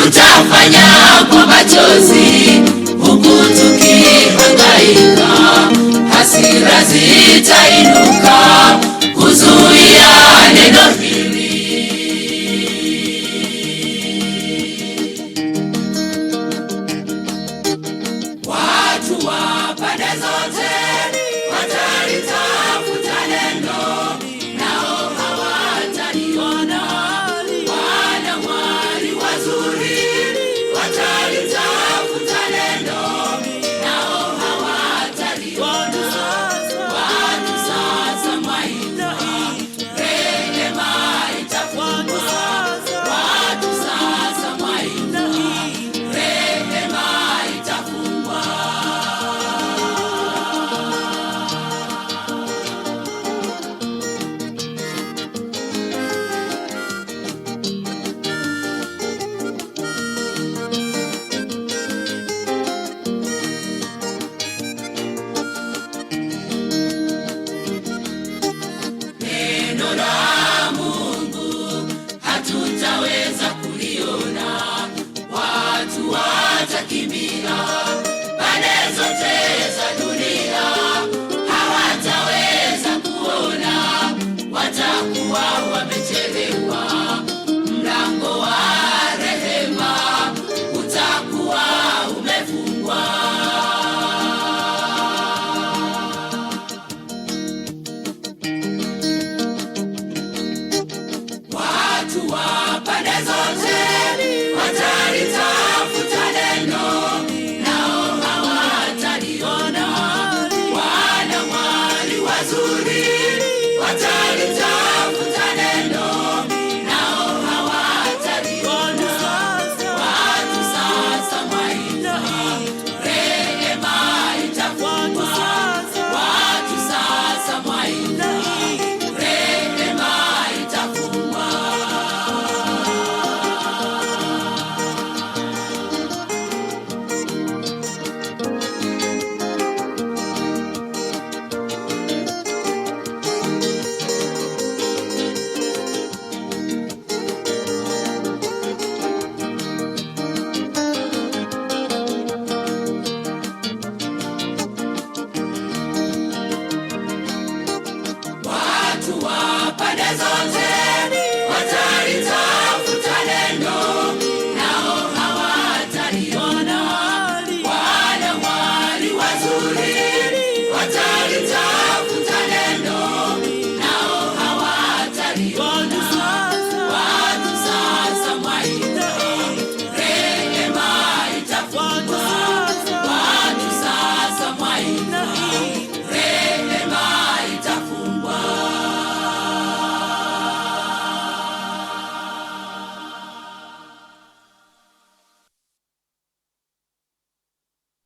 tutafanya kwa machozi, huku tukihangaika. Hasira zitainuka kuzuia neno hili. Watu wa pande zote watalitafuta neno, nao hawataliona. Wanawali wazuri watalitafuta neno, nao hawataliona. Watu sasa mwaitwa, rehema itafungwa. Watu sasa mwaitwa, rehema itafungwa. Neno la Mungu hatutaweza kuliona, watu watakimbia pande zote za dunia, hawataweza kuona, watakuwa wamechelewa. Mlango wa rehema utakuwa umefungwa. Watu wa pande zote watalitafuta neno, nao hawataliona. Wanawali wazuri watalitafuta neno, nao hawataliona. Watu sasa mwaitwa, rehema itafungwa. Watu sasa mwaitwa, rehema itafungwa. Watu wa